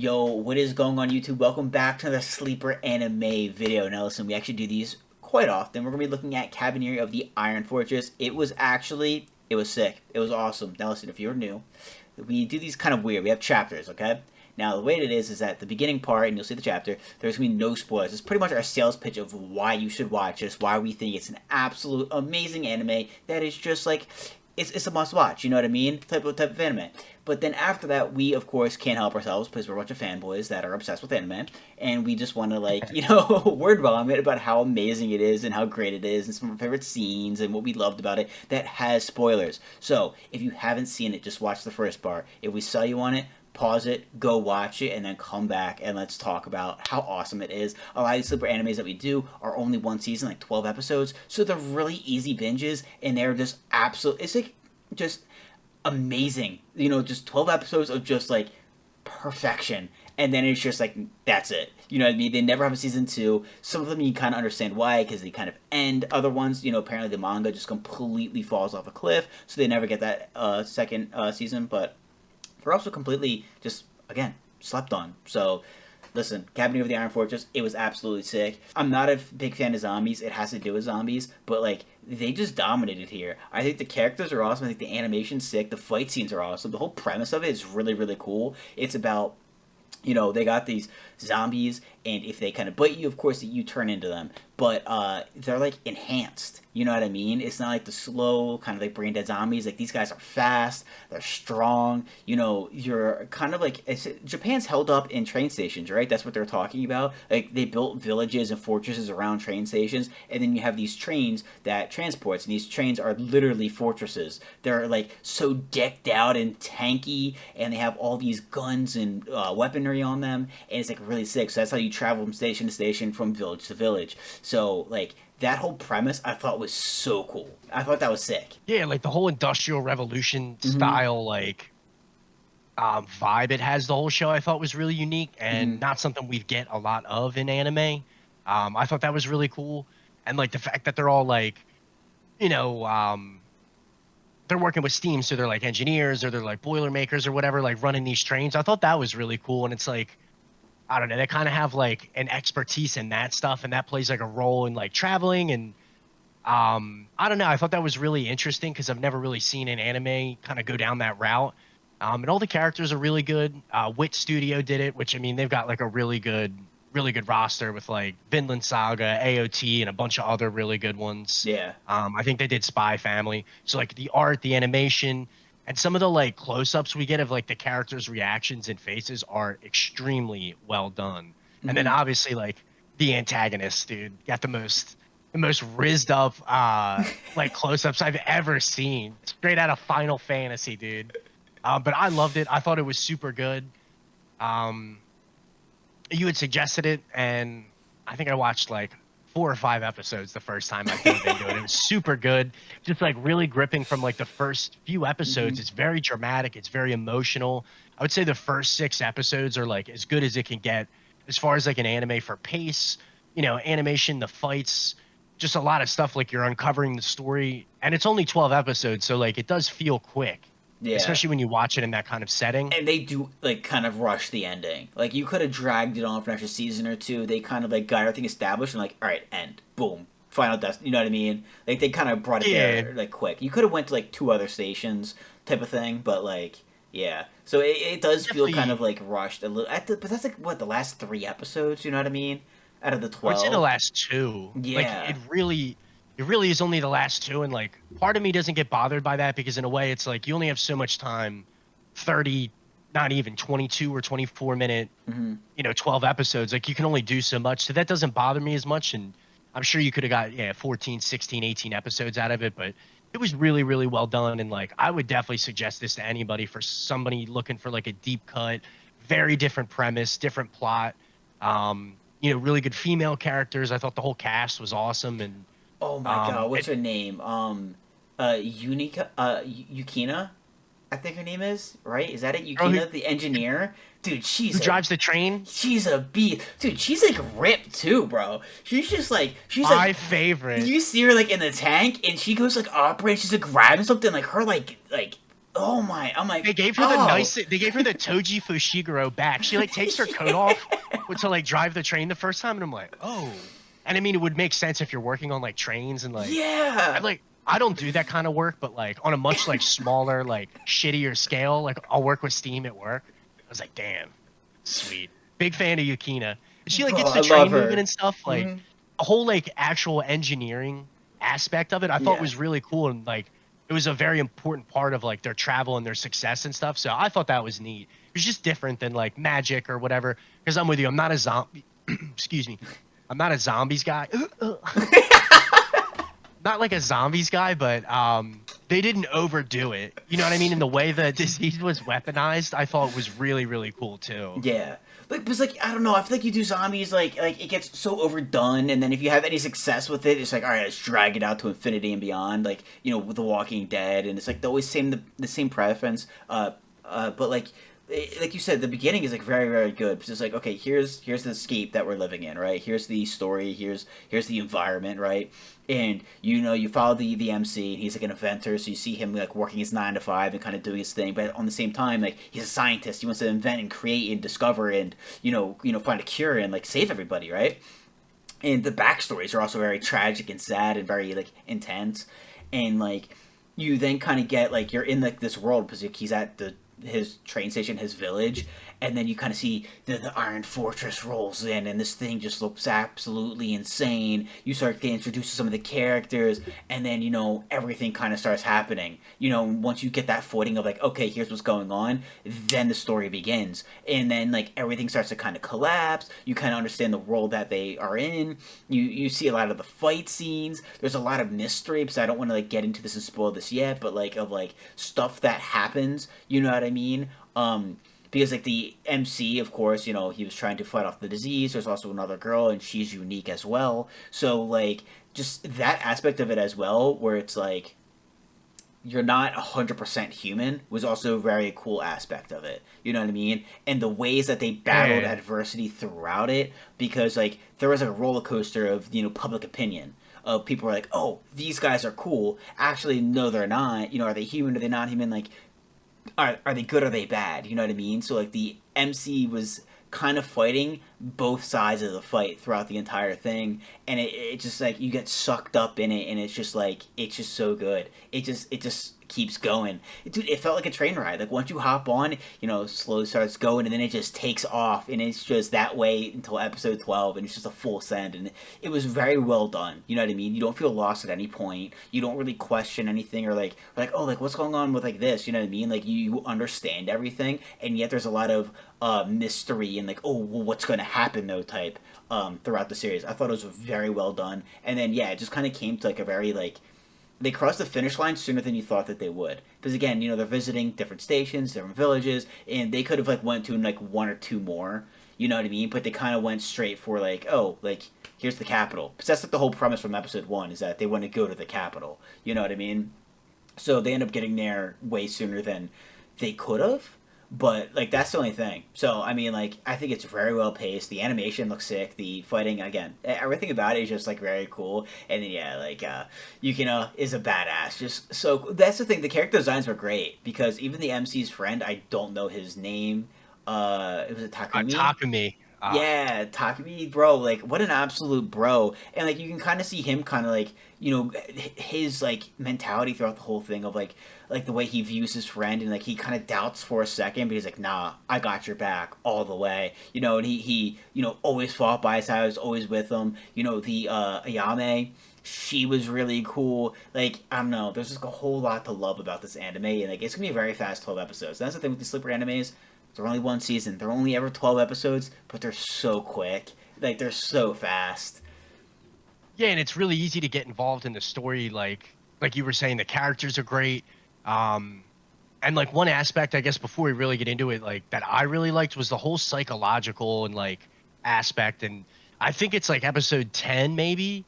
Yo, what is going on YouTube? Welcome back to the Sleeper Anime video. Now listen, we actually do these quite often. We're going to be looking at Kabaneri of the Iron Fortress. It was sick. It was awesome. Now listen, if you're new, we do these kind of weird. We have chapters, okay? Now the way it is that the beginning part, and you'll see the chapter, there's going to be no spoilers. It's pretty much our sales pitch of why you should watch this, why we think it's an absolute amazing anime that is just like, it's a must watch, you know what I mean? Type of anime. But then after that, we of course can't help ourselves because we're a bunch of fanboys that are obsessed with anime, and we just want to word vomit about how amazing it is and how great it is and some of our favorite scenes and what we loved about it that has spoilers. So if you haven't seen it, just watch the first part. If we sell you on it, pause it, go watch it, and then come back and let's talk about how awesome it is. A lot of these sleeper animes that we do are only one season, like 12 episodes, so they're really easy binges, and they're just absolute. It's like just amazing. Just 12 episodes of just like perfection. And then it's just like, that's it. You know what I mean? They never have a season two. Some of them you kind of understand why, because they kind of end. Other ones, apparently the manga just completely falls off a cliff, so they never get that second season. But they're also completely just, again, slept on. So listen, Cabinet of the Iron Fortress, it was absolutely sick. I'm not a big fan of zombies. It has to do with zombies, but like they just dominated here. I think the characters are awesome. I think the animation's sick. The fight scenes are awesome. The whole premise of it is really, really cool. It's about they got these zombies, and if they kind of bite you, of course, you turn into them. But they're like enhanced. You know what I mean? It's not like the slow kind of like brain dead zombies. Like these guys are fast, they're strong. You're kind of like Japan's held up in train stations, right? That's what they're talking about. Like they built villages and fortresses around train stations, and then you have these trains that transports, and these trains are literally fortresses. They're like so decked out and tanky, and they have all these guns and weaponry on them, and it's like really sick. So that's how you travel from station to station, from village to village. So like that whole premise I thought was so cool. I thought that was sick. Yeah, like the whole Industrial Revolution Mm-hmm. style, vibe it has the whole show, I thought was really unique and Mm-hmm. not something we get a lot of in anime. I thought that was really cool. And like the fact that they're all you know, um, they're working with steam, so they're like engineers or they're like boiler makers or whatever, like running these trains. I thought that was really cool. And it's like, I don't know, they kind of have like an expertise in that stuff, and that plays like a role in like traveling and I don't know. I thought that was really interesting because I've never really seen an anime kind of go down that route. And all the characters are really good. Wit Studio did it, which I mean they've got like a really good roster with like Vinland Saga, AOT, and a bunch of other really good ones. Yeah. I think they did Spy Family. So like the art, the animation, and some of the like close-ups we get of like the characters' reactions and faces are extremely well done. And then Mm-hmm. obviously like the antagonist, dude, got the most rizzed up like close-ups I've ever seen. Straight out of Final Fantasy, dude. But I loved it. I thought it was super good. Um, you had suggested it, and I think I watched like 4 or 5 episodes the first time I dove into it. It was super good. Just like really gripping from like the first few Mm-hmm. episodes. It's very dramatic. It's very emotional. I would say the first 6 episodes are like as good as it can get as far as like an anime for pace, animation, the fights, just a lot of stuff. Like you're uncovering the story, and it's only 12 episodes, so like it does feel quick, Yeah. especially when you watch it in that kind of setting. And they do like kind of rush the ending. Like you could have dragged it on for an extra season or two. They kind of like got everything established and like, all right, end, boom, final death. You know what I mean? Like they kind of brought it Yeah, there like quick. You could have went to like two other stations type of thing, but like yeah. So it does feel kind of definitely. like rushed a little. But that's like what the last 3 episodes. You know what I mean? Out of the I would say the 12. last two. Like Yeah. it really is only the last two, and like part of me doesn't get bothered by that because in a way it's like you only have so much time, 30, not even 22 or 24 minute, Mm-hmm. 12 episodes. Like you can only do so much, so that doesn't bother me as much. And I'm sure you could have got 14, 16, 18 episodes out of it, but it was really, really well done. And like I would definitely suggest this to anybody for somebody looking for like a deep cut, very different premise, different plot. Really good female characters. I thought the whole cast was awesome, and Oh my god, what's it her name? Yukina, I think her name is, right? Is that it? girl who Yukina, the engineer? Dude, who drives the train. she's a beast. Dude, she's like ripped too, bro. She's like My favorite. you see her like in the tank and she goes like operate, she's like grabbing something like her like oh my, I'm like, They gave her the oh. nice. They gave her the Toji Fushiguro back. She like takes her coat off to like drive the train the first time, and I'm like, oh. And I mean, it would make sense if you're working on like trains and like, Yeah. I don't do that kind of work, but like on a much like smaller, like shittier scale, like I'll work with Steam at work. I was like, damn, sweet. Big fan of Yukina. And she like Bro, gets I the love train moving her. and stuff. Like Hmm. a whole like actual engineering aspect of it, I thought Yeah. was really cool and like it was a very important part of like their travel and their success and stuff. So I thought that was neat. It was just different than like magic or whatever. Because I'm with you. I'm not a zombie. Excuse me. I'm not a zombies guy. Not like a zombies guy, but they didn't overdo it. You know what I mean? And the way the disease was weaponized, I thought was really, really cool too. Yeah. Like, but it's like, I don't know. I feel like you do zombies, like it gets so overdone, and then if you have any success with it, it's like, all right, let's drag it out to infinity and beyond. Like, with The Walking Dead, and it's like the same preference. But like you said, the beginning is like very, very good because it's like, okay, here's the escape that we're living in, right? Here's the story. Here's the environment, right? And you follow the MC, and he's like an inventor, so you see him like working his 9 to 5 and kind of doing his thing, but on the same time, like he's a scientist. He wants to invent and create and discover and find a cure and like save everybody, right? And the backstories are also very tragic and sad and very like intense, and like you then kind of get like you're in like this world because he's at his train station, his village, and then you kind of see the Iron Fortress rolls in, and this thing just looks absolutely insane. You start getting introduced to some of the characters, and then everything kind of starts happening. Once you get that footing of like, okay, here's what's going on, then the story begins, and then like everything starts to kind of collapse. You kind of understand the world that they are in. You see a lot of the fight scenes. There's a lot of mystery because I don't want to like get into this and spoil this yet, but like of like stuff that happens. You know what I mean? Because like the MC, of course, he was trying to fight off the disease. There's also another girl, and she's unique as well. So like just that aspect of it as well, where it's like you're not 100% human, was also a very cool aspect of it. You know what I mean? And the ways that they battled Yeah. adversity throughout it, because like there was a roller coaster of public opinion. Of people were like, oh, these guys are cool. Actually, no, they're not. Are they human? Are they not human? Like, are they good or are they bad? You know what I mean? So like the MC was kind of fighting both sides of the fight throughout the entire thing, and it just like you get sucked up in it, and it's just so good. It just keeps going. Dude, it felt like a train ride. Like once you hop on, slowly starts going, and then it just takes off, and it's just that way until episode 12, and it's just a full send, and it was very well done. You know what I mean? You don't feel lost at any point. You don't really question anything or like oh, like what's going on with like this. You know what I mean? Like you understand everything, and yet there's a lot of mystery and like oh, well, what's going to happen though type throughout the series. I thought it was very well done, and then yeah, it just kind of came to like a very like they crossed the finish line sooner than you thought that they would. Because again, they're visiting different stations, different villages, and they could have like went to like one or two more. You know what I mean? But they kind of went straight for like, oh, like here's the capital. Because that's like the whole premise from episode 1 is that they want to go to the capital. You know what I mean? So they end up getting there way sooner than they could have. But like that's the only thing. So I mean, like I think it's very well paced. The animation looks sick. The fighting again, everything about it is just like very cool. And then yeah, like Yukino is a badass. Just so that's the thing. The character designs were great because even the MC's friend, I don't know his name. It was a Takumi. Takumi. Yeah, Takumi, bro, like what an absolute bro. And like you can kind of see him kind of like, his like mentality throughout the whole thing of like the way he views his friend and like he kind of doubts for a second but he's like, "Nah, I got your back all the way." And he always fought by his side, was always with him. The Ayame, she was really cool. Like, I don't know, there's just a whole lot to love about this anime and like it's going to be a very fast 12 episodes. And that's the thing with the sleeper animes. They're only one season. They're only ever 12 episodes, but they're so quick. Like they're so fast. Yeah, and it's really easy to get involved in the story. Like you were saying, the characters are great. Um, and like one aspect, I guess, before we really get into it, like that I really liked was the whole psychological and like aspect. And I think it's like episode 10, maybe.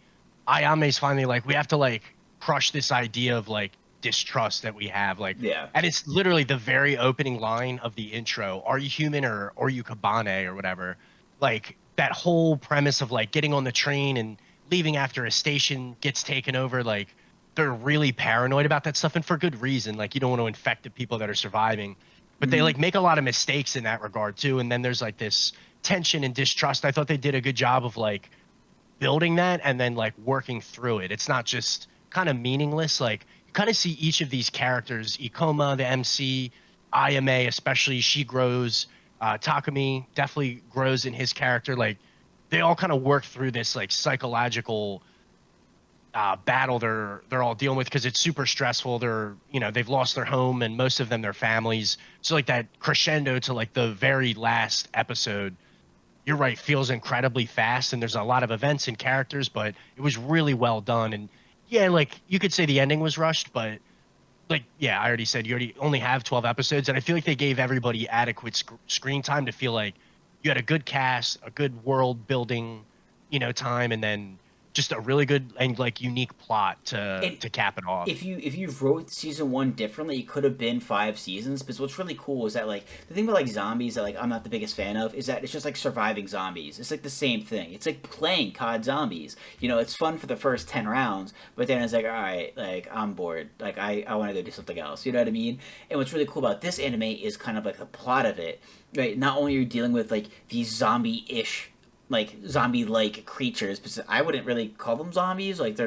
Ayame's finally like, we have to like crush this idea of like distrust that we have. Like, Yeah. and it's literally the very opening line of the intro. Are you human or are you Kabane or whatever? Like that whole premise of like getting on the train and leaving after a station gets taken over. Like they're really paranoid about that stuff, and for good reason. Like, you don't want to infect the people that are surviving, but they Mm-hmm. like make a lot of mistakes in that regard too. And then there's like this tension and distrust. I thought they did a good job of like building that and then like working through it. It's not just kind of meaningless. Like, you kind of see each of these characters, Ikoma, the MC, IMA, especially she grows. Takumi definitely grows in his character. Like, they all kind of work through this like psychological battle they're all dealing with because it's super stressful. They're, they've lost their home and most of them their families. So like that crescendo to like the very last episode, you're right, feels incredibly fast, and there's a lot of events and characters, but it was really well done. And yeah, like you could say the ending was rushed, but like, yeah, I already said you already only have 12 episodes, and I feel like they gave everybody adequate screen time to feel like you had a good cast, a good world building, time, and then just a really good and like unique plot to And cap it off. if you wrote season one differently, it could have been 5 seasons. Because what's really cool is that like the thing about like zombies that like I'm not the biggest fan of is that it's just like surviving zombies. It's like the same thing. It's like playing COD Zombies. It's fun for the first 10 rounds, but then it's like, all right, like I'm bored. Like I want to go do something else. You know what I mean? And what's really cool about this anime is kind of like the plot of it. Right? Not only are you dealing with like these zombie-ish like zombie-like creatures, because I wouldn't really call them zombies. Like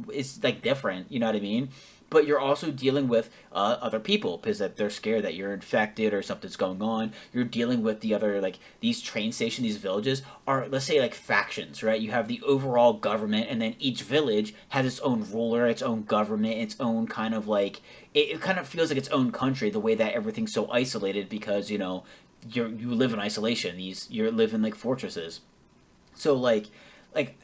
it's like different. You know what I mean? But you're also dealing with other people because that they're scared that you're infected or something's going on. You're dealing with the other like these train stations, these villages are, let's say, like factions, right? You have the overall government, and then each village has its own ruler, its own government, its own kind of like it kind of feels like its own country. The way that everything's so isolated because you live in isolation. You live in like fortresses. So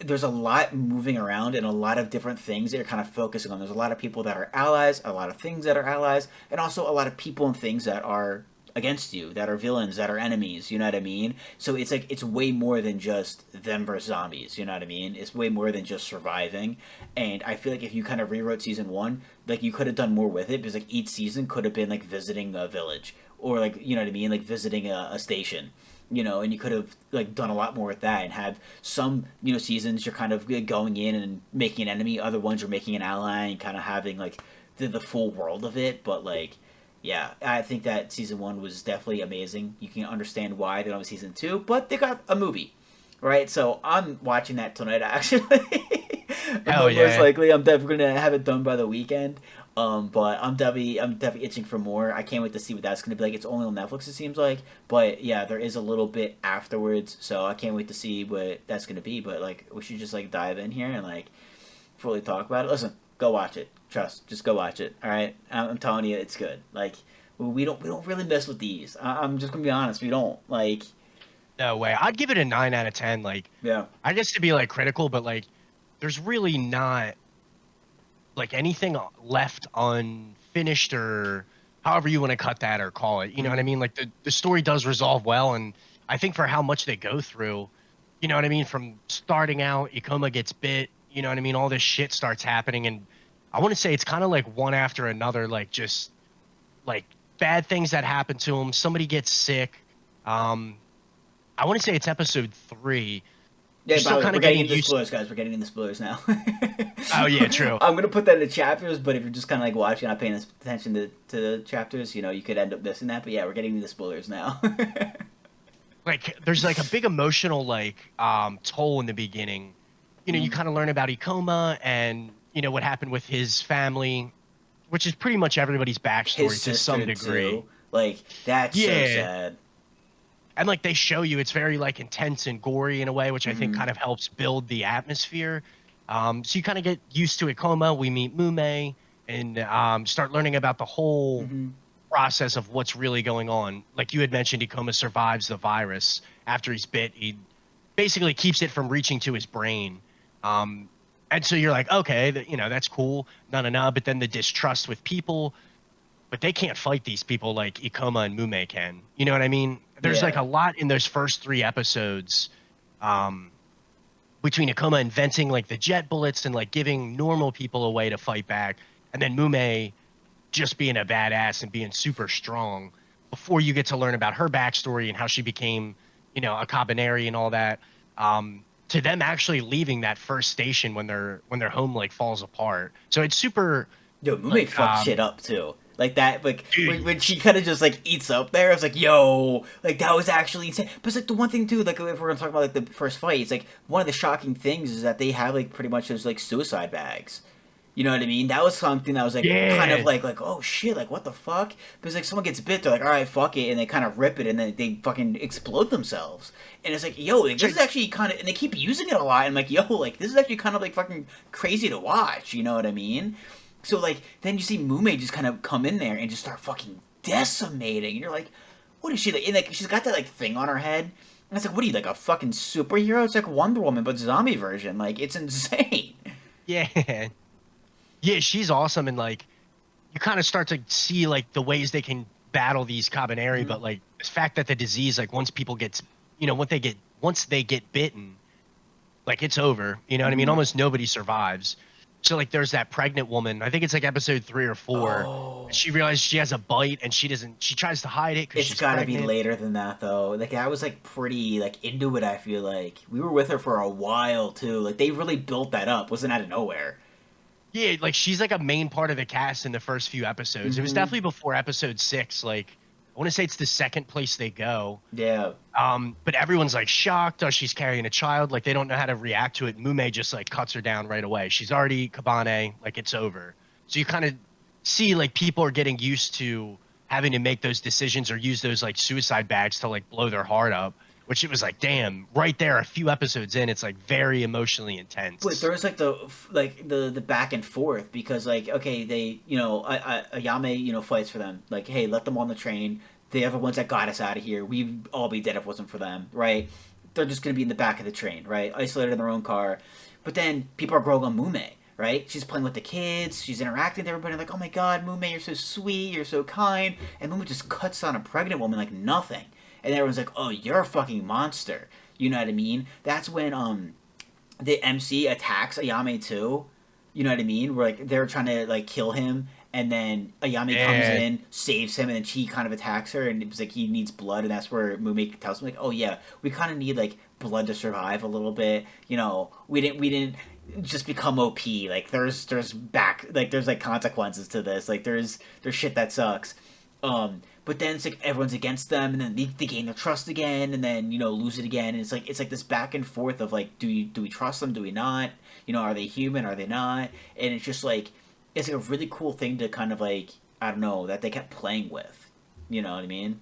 there's a lot moving around and a lot of different things that you're kind of focusing on. There's a lot of people that are allies, a lot of things that are allies, and also a lot of people and things that are against you, that are villains, that are enemies. You know what I mean? So it's like it's way more than just them versus zombies. You know what I mean? It's way more than just surviving. And I feel like if you kind of rewrote season one, like you could have done more with it because like each season could have been like visiting a village or like you know what I mean, like visiting a station, and you could have like done a lot more with that and have some seasons you're kind of going in and making an enemy, other ones you're making an ally and kind of having like the full world of it. But like, yeah, I think that season one was definitely amazing. You can understand why they don't have season two, but they got a movie, right? So I'm watching that tonight actually. Hell Most yeah. likely, I'm definitely gonna have it done by the weekend. But I'm definitely itching for more. I can't wait to see what that's gonna be like. It's only on Netflix, it seems like. But yeah, there is a little bit afterwards, so I can't wait to see what that's gonna be. But like, we should just like dive in here and like fully talk about it. Listen, go watch it. Just go watch it. All right, I'm telling you, it's good. Like, we don't really mess with these. I'm just gonna be honest. We don't like. No way. I'd give it a 9 out of 10. Like, Yeah. I guess to be like critical, but like there's really not like anything left unfinished or however you want to cut that or call it. You know what I Mm-hmm. mean? Like the story does resolve well, and I think for how much they go through, you know what I mean? From starting out, Ikoma gets bit, you know what I mean? All this shit starts happening, and I want to say it's kind of like one after another, like just like bad things that happen to him. Somebody gets sick. Um, I want to say it's episode 3. You're Yeah, by still the way, kind we're of getting getting into the used. spoilers, guys. We're getting into spoilers now. Oh yeah, true. I'm gonna put that in the chapters, but if you're just kind of like watching, not paying attention to the chapters, you could end up missing that. But yeah, we're getting into the spoilers now. Like there's like a big emotional like toll in the beginning. You know, you Mm. kind of learn about Ikoma and what happened with his family, which is pretty much everybody's His backstory to some sister degree. too. Like that's so Yeah. sad. And like they show you it's very like intense and gory in a way, which I think Mm-hmm. kind of helps build the atmosphere. So you kind of get used to Ikoma. We meet Mume and start learning about the whole Mm-hmm. process of what's really going on. Like you had mentioned, Ikoma survives the virus after he's bit. He basically keeps it from reaching to his brain. Um, and so you're like, okay, that's cool. No, no, no. But then the distrust with people, but they can't fight these people like Ikoma and Mume can. You know what I mean? There's like Yeah. a lot in those first 3 episodes um, between Ikoma inventing like the jet bullets and like giving normal people a way to fight back, and then Mume just being a badass and being super strong before you get to learn about her backstory and how she became, a Kabaneri and all that. to them actually leaving that first station when their home like falls apart. So it's super Yo, Mume like fucked shit up too. Like that, like dude, when she kind of just like eats up there, it's like, yo, like that was actually insane. But it's like the one thing too, like if we're gonna talk about like the first fight, it's like one of the shocking things is that they have like pretty much those like suicide bags. You know what I mean? That was something that was like kind of yeah, like oh shit, like what the fuck? Because like someone gets bit, they're like, all right, fuck it, and they kind of rip it, and then they fucking explode themselves. And it's like, yo, like, this is actually kind of, and they keep using it a lot. And I'm like, yo, like this is actually kind of like fucking crazy to watch. You know what I mean? So like then you see Mume just kind of come in there and just start fucking decimating, and you're like, what is she like? And like she's got that like thing on her head. And it's like, what are you like a fucking superhero? It's like Wonder Woman but zombie version. Like it's insane. yeah, yeah. She's awesome, and like you kind of start to see like the ways they can battle these Kabaneri, Mm-hmm. but like the fact that the disease, like once people get, once they get bitten, like it's over. You know what I mean? Mm-hmm. Almost nobody survives. So like there's that pregnant woman. I think it's like episode 3 or 4. Oh, She realizes she has a bite and she doesn't. She tries to hide it because it's she's got to be pregnant. later than that though. Like I was like pretty like into it. I feel like we were with her for a while too. Like they really built that up. Wasn't out of nowhere. Yeah, like she's like a main part of the cast in the first few episodes. It was Mm-hmm. definitely before episode 6. Like I want to say it's the second place they go. Yeah. But everyone's like shocked. Oh, she's carrying a child. Like they don't know how to react to it. Mume just like cuts her down right away. She's already Kabane. Like it's over. So you kind of see like people are getting used to having to make those decisions or use those like suicide bags to like blow their heart up. Which it was like, damn, right there, a few episodes in, it's like very emotionally But intense. there was like the back and forth because like okay they Ayame fights for them like hey let them on the train, they are the ones that got us out of here, we'd all be dead if it wasn't for them, right? They're just gonna be in the back of the train, right, isolated in their own car. But then people are growing on Mume, right? She's playing with the kids, she's interacting with everybody like oh my god Mume you're so sweet, you're so kind, and Mume just cuts on a pregnant woman like nothing, and everyone's like oh you're a fucking monster. You know what I mean? That's when the MC attacks Ayame too. You know what I mean? Where like they're trying to like kill him, and then Ayame comes Yeah, in, saves him, and then she kind of attacks her, and it's like he needs blood, and that's where Mume tells him like, "Oh yeah, we kind of need like blood to survive a little bit. You know, we didn't just become OP. Like there's back like there's like consequences to this. Like there's shit that sucks." But then it's like everyone's against them, and then they gain their trust again, and then lose it again. And it's like this back and forth of like, do we trust them? Do we not? Are they human? Are they not? And it's just like it's like a really cool thing to kind of like I don't know that they kept playing with. You know what I mean?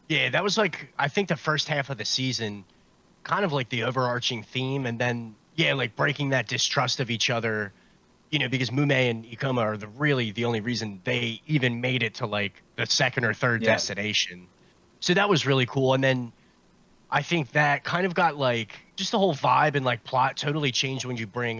yeah, that was like I think the first half of the season, kind of like the overarching theme, and then yeah, like breaking that distrust of each other. Because Mume and Ikoma are the only reason they even made it to like the second or third Yeah. destination. So that was really cool. And then I think that kind of got like just the whole vibe and like plot totally changed when you bring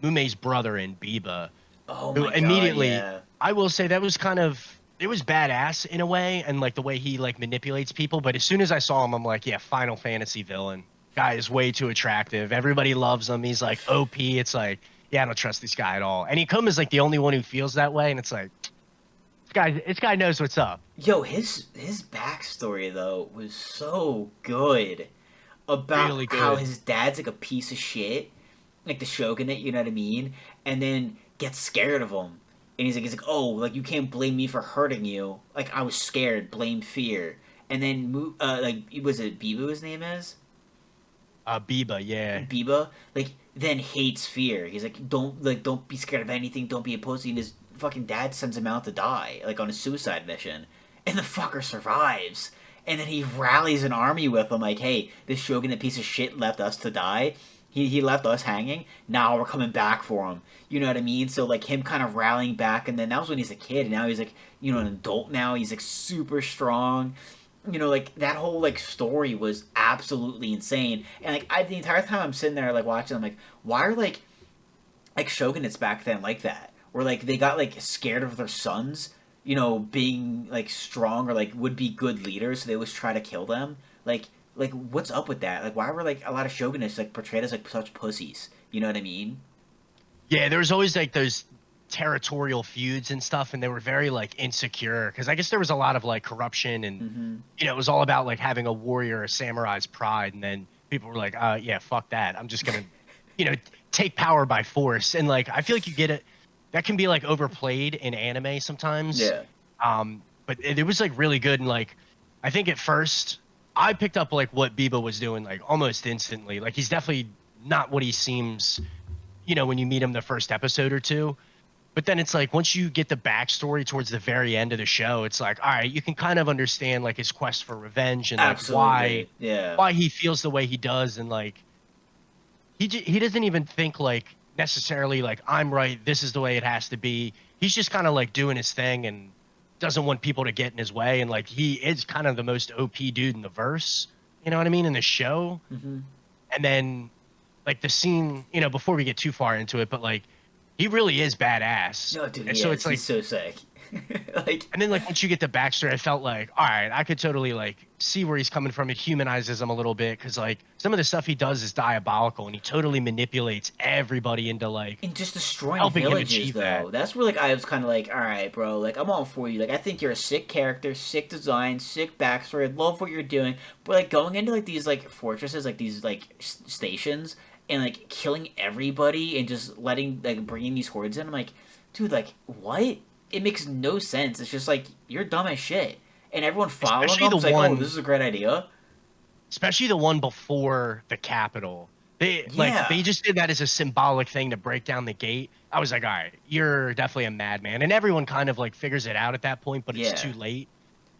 Mume's brother in, Biba, Oh who my god. immediately Yeah. I will say that was kind of it was badass in a way, and like the way he like manipulates people. But as soon as I saw him, I'm like, yeah, Final Fantasy villain. Guy is way too attractive. Everybody loves him. He's like OP. It's like, yeah, I don't trust this guy at all. And Ikuma is like the only one who feels that way, and it's like, this guy knows what's up. Yo, his backstory though was so good about Really how good. his dad's like a piece of shit, like the shogunate, you know what I mean? And then gets scared of him. And he's like, oh, like you can't blame me for hurting you. Like I was scared, blame fear. And then like was it Bibu his name is? Biba, yeah. Biba, like then hates fear. He's like, don't be scared of anything, don't be a pussy. And his fucking dad sends him out to die, like on a suicide mission. And the fucker survives. And then he rallies an army with him, like, hey, this shogun, a piece of shit, left us to die. He left us hanging. Now we're coming back for him. You know what I mean? So like him kind of rallying back, and then that was when he's a kid, and now he's like, an adult now. He's like super strong. Like that whole like story was absolutely insane. And like the entire time I'm sitting there like watching, I'm like, why are like shogunates back then like that? Where like they got like scared of their sons, being like strong or like would be good leaders, so they always try to kill them. Like what's up with that? Like why were like a lot of shogunates like portrayed as like such pussies? You know what I mean? Yeah, there was always like those territorial feuds and stuff, and they were very like insecure because I guess there was a lot of like corruption and Mm-hmm. it was all about like having a warrior, a samurai's pride, and then people were like, yeah, fuck that. I'm just gonna, you know, take power by force. And like, I feel like you get it. That can be like overplayed in anime sometimes. Yeah. But it was like really good. And like, I think at first I picked up like what Biba was doing like almost instantly. Like he's definitely not what he seems, when you meet him the first episode or two. But then it's like once you get the backstory towards the very end of the show, it's like, all right, you can kind of understand like his quest for revenge and like why Absolutely. Yeah. why he feels the way he does, and like he doesn't even think like necessarily like I'm right, this is the way it has to be. He's just kind of like doing his thing and doesn't want people to get in his way, and like he is kind of the most OP dude in the verse. You know what I mean, in the show. Hmm. And then like the scene, before we get too far into it, but like he really is badass. No, dude, And he so is. it's He's like, so sick. Like, and then like once you get the backstory, I felt like, all right, I could totally like see where he's coming from. It humanizes him a little bit because like some of the stuff he does is diabolical, and he totally manipulates everybody into like and just destroying helping him villages, achieve that. though. That's where, like, I was kind of like, all right, bro. Like, I'm all for you. Like, I think you're a sick character, sick design, sick backstory. I love what you're doing. But, like, going into, like, these, like, fortresses, like, these, like, stations, and, like, killing everybody and just letting, like, bringing these hordes in, I'm like, dude, like, what? It makes no sense. It's just like you're dumb as shit, and everyone following Especially them the is like, "Oh, this one, is a great idea." especially the one before the Capitol. They Yeah, just did that as a symbolic thing to break down the gate. I was like, all right, you're definitely a madman, and everyone kind of like figures it out at that point, but it's yeah. too late,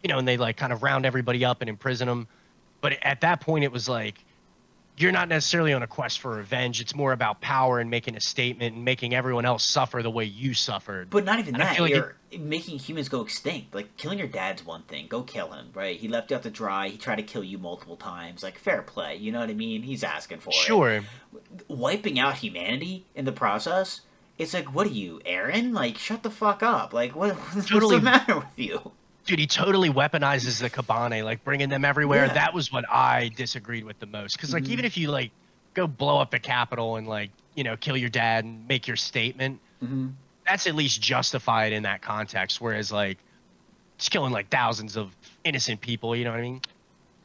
and they like kind of round everybody up and imprison them. But at that point, it was like you're not necessarily on a quest for revenge. It's more about power and making a statement and making everyone else suffer the way you suffered. But not even And I feel that. like it, You're making humans go extinct. Like killing your dad's one thing. Go kill him, right? He left you out to dry. He tried to kill you multiple times. Like fair play. You know what I mean? He's asking for it. sure, Wiping out humanity in the process. It's like, what are you, Aaron? Like, shut the fuck up. Like, what's the totally, matter with you? dude, he totally weaponizes the Kabane, like bringing them everywhere. Yeah. That was what I disagreed with the most. Because like Hmm. even if you like go blow up the Capitol and like kill your dad and make your statement, Hmm. that's at least justified in that context. Whereas like just killing like thousands of innocent people, you know what I mean?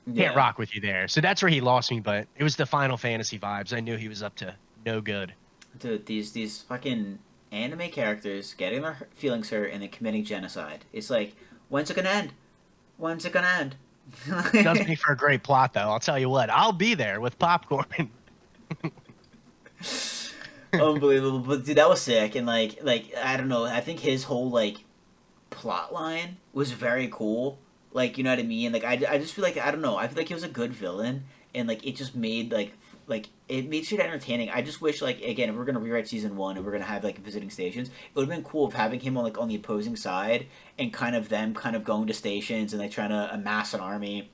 Can't Yeah. rock with you there. So that's where he lost me. But it was the Final Fantasy vibes. I knew he was up to no good. Dude, these fucking anime characters getting their feelings hurt and then committing genocide. It's like, when's it gonna end? When's it gonna end? Does make for a great plot, though. I'll tell you what. I'll be there with popcorn. Unbelievable, but dude, that was sick. And like I don't know. I think his whole like plot line was very cool. Like you know what I mean? Like I just feel like I don't know. I feel like he was a good villain, and like it just made like it made shit entertaining. I just wish like again if we're gonna rewrite season one and we're gonna have like visiting stations, it would have been cool of having him on like on the opposing side and kind of them kind of going to stations and like trying to amass an army,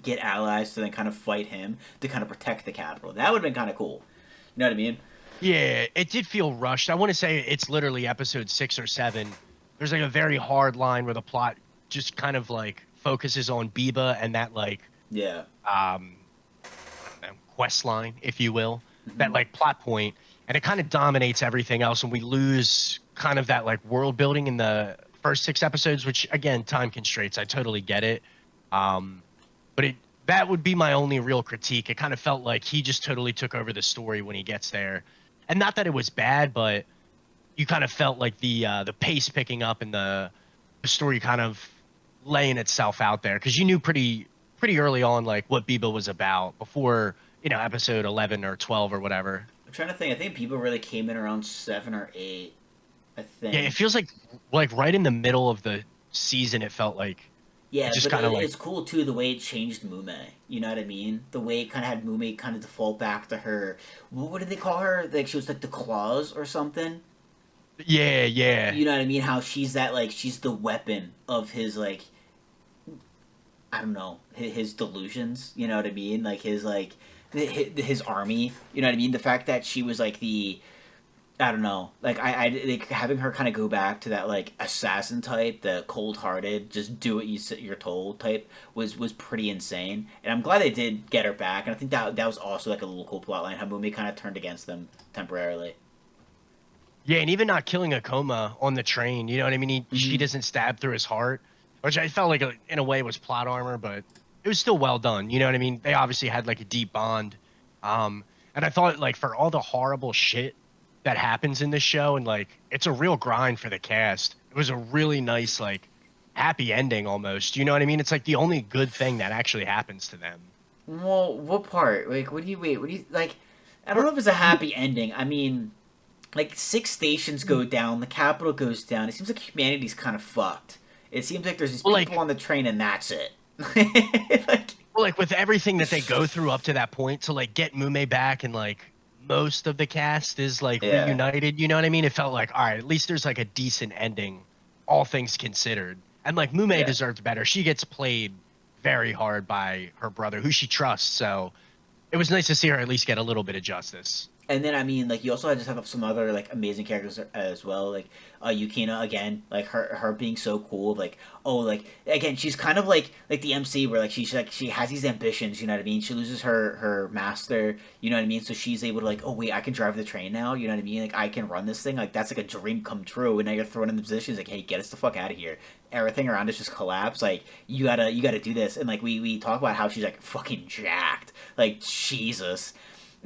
get allies to then kind of fight him to kind of protect the capital. That would have been kind of cool. You know what I mean? Yeah, it did feel rushed. I want to say it's literally episode 6 or 7. There's like a very hard line where the plot just kind of like focuses on Biba and that like Yeah. um quest line, if you will, that Hmm. like plot point, and it kind of dominates everything else, and we lose kind of that like world building in the first 6 episodes, which again, time constraints, I totally get it. Um, but that would be my only real critique. It kind of felt like he just totally took over the story when he gets there, and not that it was bad, but you kind of felt like the pace picking up and the story kind of laying itself out there because you knew pretty early on like what Biba was about before episode 11 or 12 or whatever. I'm trying to think. I think people really came in around 7 or 8. I Yeah, it think. feels like right in the middle of the season. It felt like it Yeah, just but kind of like it's cool too the way it changed Mume. You know what I mean? The way it kind of had Mume kind of default back to her. What did they call her? Like she was like the claws or something. yeah, yeah, You know what I mean? How she's that like she's the weapon of his like I don't know his delusions. You know what I mean? Like his like his army. You know what I mean? The fact that she was like the I don't know. Like I like having her kind of go back to that like assassin type, the cold hearted, just do what you're told type was pretty insane. And I'm glad they did get her back. And I think that was also like a little cool plot line. How Mumi kind of turned against them temporarily. yeah, and even not killing Akoma on the train. You know what I mean? She Hmm. doesn't stab through his heart, which I felt like in a way was plot armor, but it was still well done. You know what I mean? They obviously had like a deep bond. Um, and I thought like for all the horrible shit that happens in this show, and like it's a real grind for the cast. It was a really nice like happy ending almost. You know what I mean? It's like the only good thing that actually happens to them. Well, what part? Like, what do you wait? What do you like? I don't Or- know if it's a happy ending. I mean, like six stations go down, the capital goes down. It seems like humanity's kind of fucked. It seems like there's these Well, people like on the train and that's it. Like, like with everything that they go through up to that point to like get Mume back and like most of the cast is like yeah, reunited, you know what I mean? It felt like, all right, at least there's like a decent ending, all things considered. And like Mume yeah. deserves better. She gets played very hard by her brother, who she trusts. So it was nice to see her at least get a little bit of justice. And then I mean, like you also just have some other like amazing characters as well, like Yukina again, like her being so cool, like oh like again she's kind of like the MC where like she has these ambitions, you know what I mean? She loses her master, you know what I mean? So she's able to like oh wait I can drive the train now, you know what I mean? Like I can run this thing, like that's like a dream come true. And now you're thrown in the position like hey get us the fuck out of here. Everything around us just collapsed. Like you gotta do this. And like we talk about how she's like fucking jacked, like Jesus.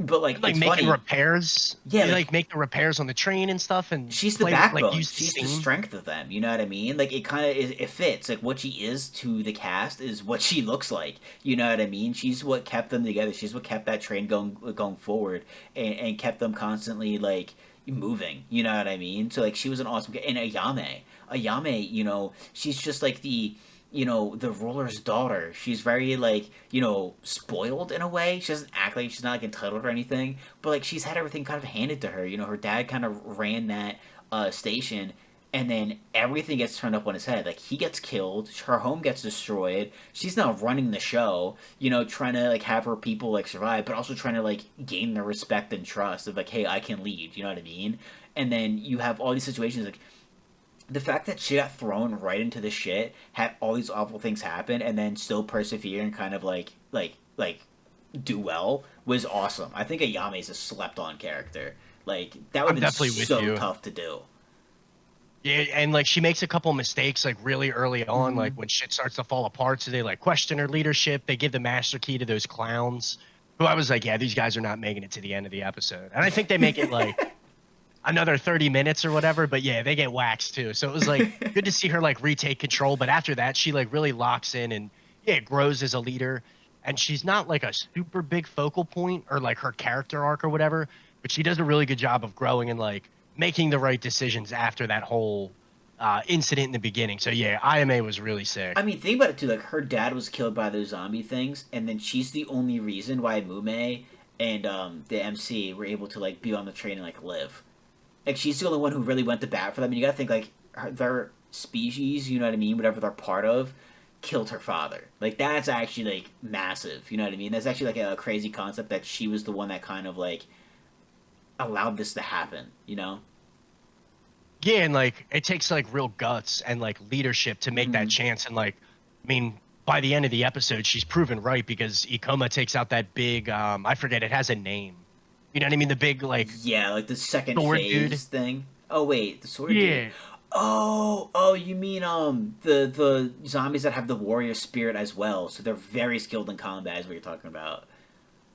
But like And like it's making funny. repairs, Yeah, you like like make the repairs on the train and stuff and she's the play like backbone. use the She's the steam. strength of them. You know what I mean? Like it kind of it fits. Like what she is to the cast is what she looks like. You know what I mean? She's what kept them together. She's what kept that train going forward and kept them constantly like moving. You know what I mean? So like she was an awesome. And Ayame, you know, she's just like the ruler's daughter. She's very like spoiled in a way. She doesn't act like she's not like entitled or anything, but like she's had everything kind of handed to her. Her dad kind of ran that station, and then everything gets turned up on his head. Like he gets killed, her home gets destroyed. She's now running the show. Trying to like have her people like survive, but also trying to like gain the respect and trust of like, hey, I can lead. You know what I mean? And then you have all these situations like the fact that she got thrown right into the shit, had all these awful things happen, and then still persevere and kind of like do well was awesome. I think Ayame is a slept on character. Like that would I'm have been definitely with so you. tough to do. Yeah, and like she makes a couple mistakes like really early on, Mm-hmm. like when shit starts to fall apart. So they like question her leadership. They give the master key to those clowns, who I was like, yeah, these guys are not making it to the end of the episode. And I think they make it like another 30 minutes or whatever, but yeah, they get waxed too. So it was like good to see her like retake control. But after that, she like really locks in and yeah, grows as a leader. And she's not like a super big focal point or like her character arc or whatever, but she does a really good job of growing and like making the right decisions after that whole incident in the beginning. So yeah, IMA was really I sick. mean, think about it too. Like her dad was killed by those zombie things, and then she's the only reason why Mume and the MC were able to like be on the train and like live. Like she's the only one who really went to bat for them. And you gotta think like their species, you know what I mean, whatever they're part of, killed her father. Like that's actually like massive. You know what I mean? That's actually like a crazy concept that she was the one that kind of like allowed this to happen. You know? Yeah, and like it takes like real guts and like leadership to make that Mm-hmm. chance. And like, I mean, by the end of the episode, she's proven right because Ikoma takes out that big, I forget, it has a name. You know what I mean? The big like Yeah, like the second sword dude. phase thing. Oh wait, the sword dude. Yeah. Oh, you mean the zombies that have the warrior spirit as well. So they're very skilled in combat is what you're talking about.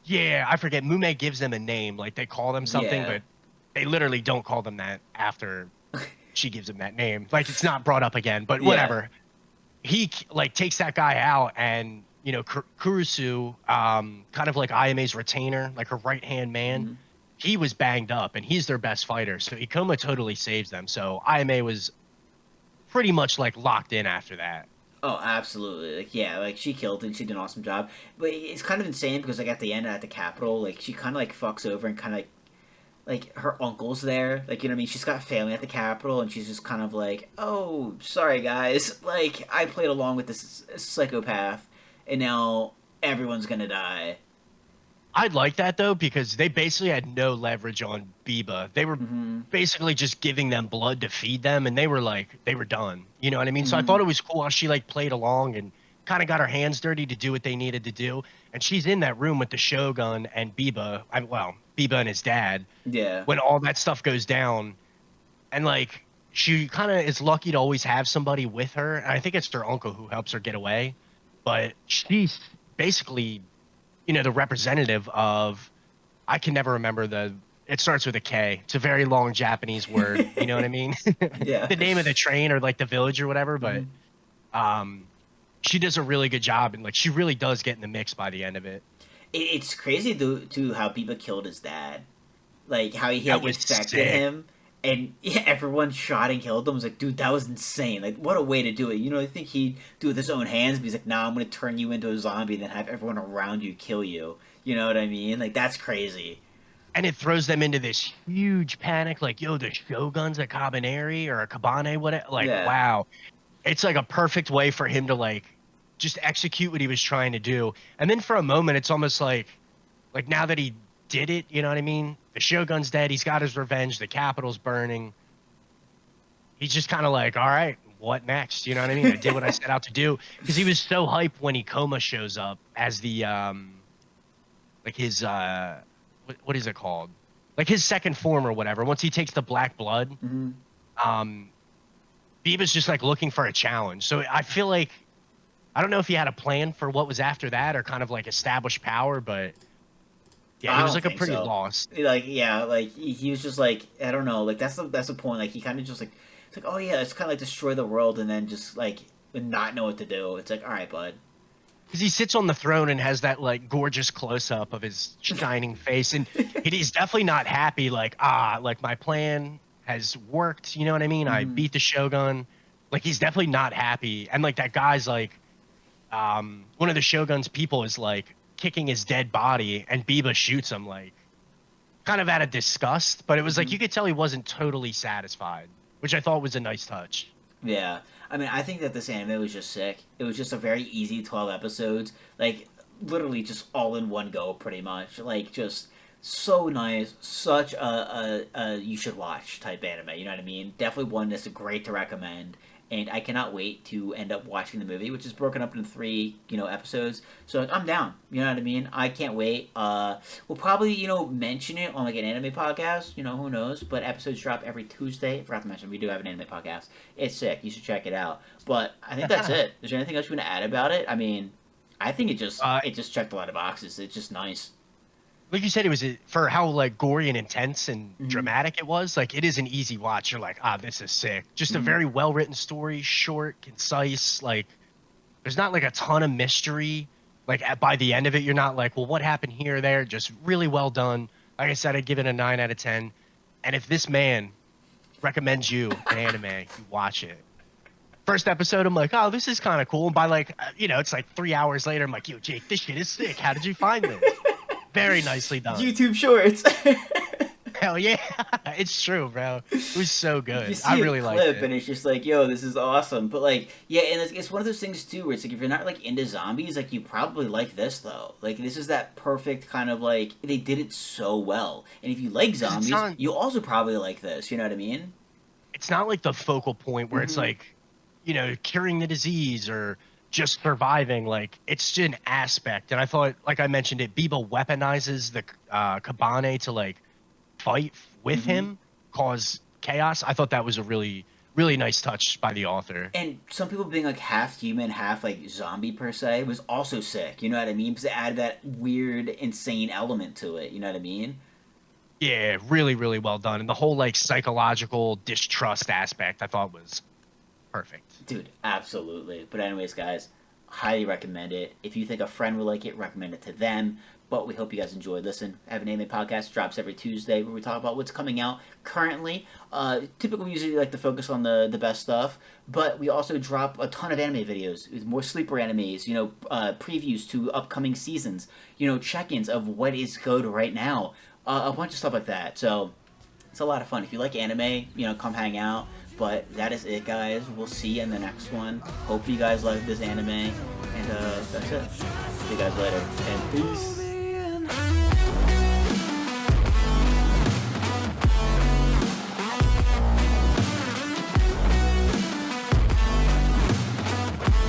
Yeah, I forget. Mume gives them a name, like they call them something, Yeah. but they literally don't call them that after she gives them that name. Like it's not brought up again, but Yeah. whatever. He like takes that guy out, and Kurusu, kind of like Ayame's retainer, like her right hand man. Mm-hmm. He was banged up, and he's their best fighter. So Ikoma totally saves them. So Ayame was pretty much like locked in after that. Oh, absolutely. Like yeah, like she killed and she did an awesome job. But it's kind of insane because like at the end at the Capitol, like she kind of like fucks over and kind of like her uncle's there. Like you know what I mean? She's got family at the Capitol and she's just kind of like, "Oh, sorry guys. Like I played along with this psychopath and now everyone's going to die." I'd like that though because they basically had no leverage on Biba. They were Mhm. basically just giving them blood to feed them, and they were done. You know what I mean? So I thought Mhm. it was cool how she like played along and kind of got her hands dirty to do what they needed to do. And she's in that room with the Shogun and Biba. Well, Biba and his dad Yeah. when all that stuff goes down, and like she kind of is lucky to always have somebody with her. And I think it's her uncle who helps her get away. but she's basically, the representative of, I can never remember it starts with a K. It's a very long Japanese word. You know what I mean? Yeah. The name of the train or like the village or whatever. But Mhm. um, she does a really good job, and like she really does get in the mix by the end of it. It's crazy too how people killed his dad, like how he That like was infected sick. him, and yeah, everyone shot and killed him. I was like, dude, that was insane. Like, what a way to do it. I think he'd do it with his own hands. But he's like, nah, I'm gonna turn you into a zombie, and then have everyone around you kill you. You know what I mean? Like, that's crazy. And it throws them into this huge panic, like, yo, the Shoguns at Kabaneri or Kabane, whatever. Like, Yeah. wow. It's like a perfect way for him to like just execute what he was trying to do. And then for a moment, it's almost like now that he did it, you know what I mean? The Shogun's dead. He's got his revenge. The capital's burning. He's just kind of like, all right, what next? You know what I mean? I did what I set out to do because he was so hyped when Ikoma shows up as the like his what is it called? Like his second form or whatever. Once he takes the black blood, Hmm. um, Biba's just like looking for a challenge. So I feel like I don't know if he had a plan for what was after that or kind of like established power, but yeah, he I was don't like a think pretty so. lost. Like, yeah, like he was just like, I don't know. Like, that's the point. Like, he kind of just like, it's like, oh yeah, it's kind of like destroy the world, and then just like not know what to do. It's like, all right, bud. Because he sits on the throne and has that like gorgeous close up of his shining face, and he's definitely not happy. Like like my plan has worked. You know what I mean? I Hmm. beat the Shogun. Like he's definitely not happy, and like that guy's like one of the Shogun's people is like kicking his dead body, and Biba shoots him like kind of out of disgust. But it was like Hmm. you could tell he wasn't totally satisfied, which I thought was a nice touch. Yeah, I mean, I think that this anime was just sick. It was just a very easy 12 episodes, like literally just all in one go, pretty much. Like just so nice, such a you should watch type anime. You know what I mean? Definitely one that's great to recommend. And I cannot wait to end up watching the movie, which is broken up into three, episodes. So I'm down. You know what I mean? I can't wait. We'll probably, mention it on like an anime podcast. Who knows? But episodes drop every Tuesday. I forgot to mention we do have an anime podcast. It's sick. You should check it out. But I think that's it. Is there anything else you want to add about it? I mean, I think it just uh, it just checked a lot of boxes. It's just nice. like you said, it was for how like gory and intense and Mm-hmm. dramatic it was. Like it is an easy watch. You're like, this is sick. Just a Mm-hmm. very well written story, short, concise. Like there's not like a ton of mystery. Like by the end of it, you're not like, well, what happened here or there? Just really well done. Like I said, I'd give it a 9 out of 10. And if this man recommends you an anime, you watch it. First episode, I'm like, oh, this is kind of cool. And by like, it's like 3 hours later, I'm like, yo, Jake, this shit is sick. How did you find this? Very nicely done. YouTube Shorts. Hell yeah, it's true, bro. It was so You good. I see a really liked clip it. and it's just like, yo, this is awesome. But like, yeah, and it's one of those things too where it's like if you're not like into zombies, like you probably like this though. Like this is that perfect kind of like they did it so well. And if you like Because zombies, you also probably like this. You know what I mean? it's not like the focal point where it's Mm-hmm. like, curing the disease or just surviving. Like it's just an aspect. And I thought, like I mentioned it, Biba weaponizes the Kabane to like fight with Mm-hmm. him, cause chaos. I thought that was a really, really nice touch by the author. And some people being like half human, half like zombie per se was also sick. You know what I mean? Because it added that weird, insane element to it. You know what I mean? Yeah, really, really well done. And the whole like psychological distrust aspect I thought was perfect. Dude, absolutely. But anyways, guys, highly recommend it. If you think a friend would like it, recommend it to them. But we hope you guys enjoyed. Listen, I have an anime podcast drops every Tuesday where we talk about what's coming out currently. Typically, we usually like to focus on the best stuff, but we also drop a ton of anime videos with more sleeper animes. Previews to upcoming seasons. Check-ins of what is good right now. A bunch of stuff like that. So it's a lot of fun. If you like anime, come hang out. But that is it, guys. We'll see you in the next one. Hope you guys like this anime. And that's it. See you guys later. And peace.